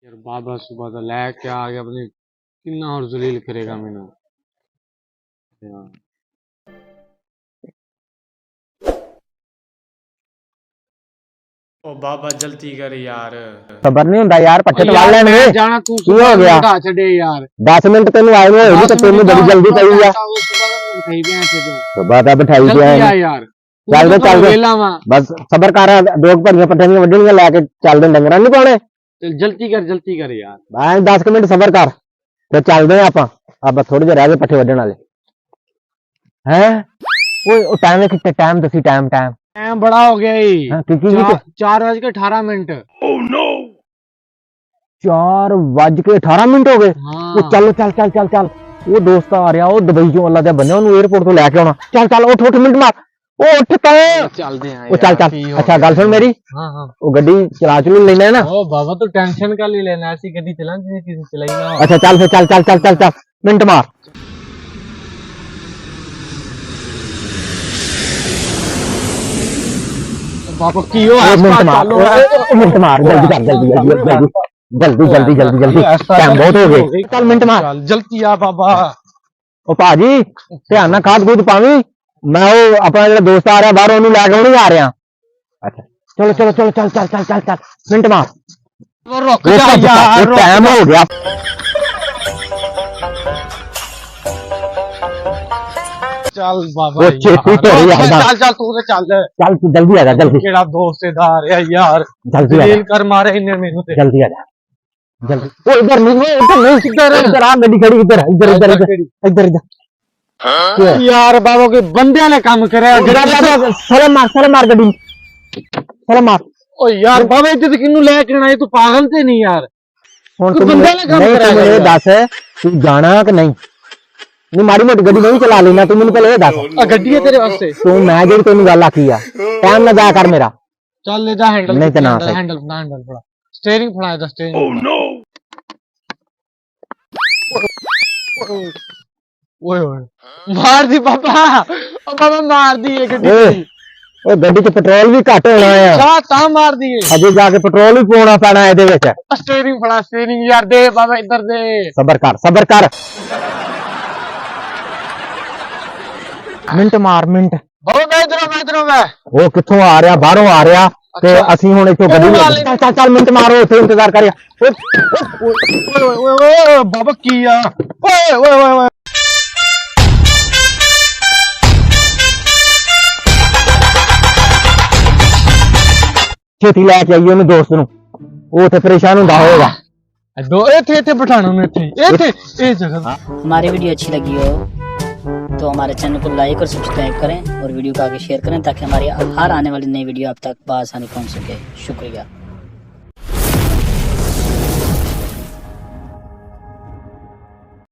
यार बाबा सुबह तो लेके आ गया अपनी किन्ना और जलील करेगा मैंने यार। ओ बाबा जल्दी कर यार। खबर नहीं ਹੁੰਦਾ यार पट्टे तो यार वाले मैं ने जाना तू की हो गया सुबह छड़े यार 10 मिनट तेन आए हुए होगी तो तेन बड़ी जल्दी पई है सुबह दा बिठाई जल्दी गया आ यार चल दे चल दे वेला वा बस सबर कर दो भरियां पट्टियां वड्डणियां लेके चल दे डंगरां नहीं पाने जल्दी कर यार मैं 10 मिनट सबर कर फिर चलदे आपां अब थोड़ी देर रह गए पट्टे वड्डण वाले हैं ओ टाइम कितने टाइम दसी टाइम टाइम टाइम बड़ा हो गया ही हां 4:18 ओह नो 4:18 हो गए हाँ वो चल चल चल चल चल वो दोस्त आ रहा वो दुबई चों अल्लाह दे बन्ने ओनू एयरपोर्ट तो लेके आना चल चल उठ उठ मिनट मार ओ उठ ता चलते हैं ओ चल चल अच्छा गल सुन मेरी हाँ हाँ वो गड्डी चला चलू लेना है ना ओ बाबा तो टेंशन का ले लेना ऐसी गड्डी चला किसी चलाई ना अच्छा चल फिर चल चल चल चल चल मिनट मार बाबा की हो मिनट मार जल्दी कर जल्दी जल्दी जल्दी जल्दी जल्दी जल्दी टाइम बहुत हो गए चल मिनट मार जल्दी आ बाबा ओ भाजी ध्यान ना खाद खूद पावी मैं वो अपना जो दोस्त आ रहा बाहर ओनू लेके नहीं आ रहा अच्छा चलो चलो चलो चल चल चल चल चल मिनट मार रुक जा यार टाइम हो गया चल बाबा वो चेती तो यार चल चल तू तो चल चल तू जल्दी आ जा जल्दी केड़ा दोस्तेदार है यार जल्दी आ जा दिल कर मारे इन्हें मेनू ते जल्दी आ जा जल्दी ओ इधर नहीं इधर आ गड्डी खड़ी इधर इधर इधर इधर इधर यार बाबा के बंदे ने काम करे सलाम मार गड्डी सलाम मार ओ यार बाबा इधर किन्नू लेके आना तू पागल ते नहीं यार हुन तू बंदे ने काम करे मुझे दस तू जाना कि नहीं नहीं माड़ी मोटी गड्डी नहीं चला लेना तू मैनू पहले दस गड्डी है तेरे वास्ते तू मैं जेडी तेन गल आखी आ टाइम ना जाया कर मेरा चल ले जा हैंडल नहीं तो ना हैंडल फड़ा स्टीयरिंग फड़ा दे स्टीयरिंग ओह नो ओए ओए मार दी पापा ओ बाबा मार दी ये गड्डी ओ गड्डी च पेट्रोल भी घट होना है जा ता मार दी अजे जाके पेट्रोल भी पाना पैना ਇਹਦੇ ਵਿੱਚ स्टीयरिंग फड़ा स्टीयरिंग यार दे बाबा इधर दे सबर कर मिनट मार मिनट बाबा मैं इधरों मैं ਉਹ ਕਿੱਥੋਂ ਆ ਰਿਹਾ ਬਾਹਰੋਂ ਆ ਰਿਹਾ ਤੇ ਅਸੀਂ ਹੁਣ ਇੱਥੋਂ ਗੱਡੀ ਚੱਲ ਚੱਲ ਚੱਲ ਮਿੰਟ ਮਾਰੋ ਉੱਥੇ ਇੰਤਜ਼ਾਰ ਕਰਿਆ ਓਏ ਬਾਬਾ ਕੀ ਆ ਓਏ ਓਏ ਓਏ ਛੇਤੀ ਲੈ ਕੇ ਆਈਏ ਉਹਨੂੰ ਦੋਸਤ ਨੂੰ ਉਹ ਉੱਥੇ ਪਰੇਸ਼ਾਨ ਹੁੰਦਾ ਹੋਏਗਾ दो थे बिठाना ये जगह हमारी वीडियो अच्छी लगी हो तो हमारे चैनल को लाइक और सब्सक्राइब करें और वीडियो को आगे शेयर करें ताकि हमारी हर आने वाली नई वीडियो आप तक बआसानी पहुंच सके। शुक्रिया।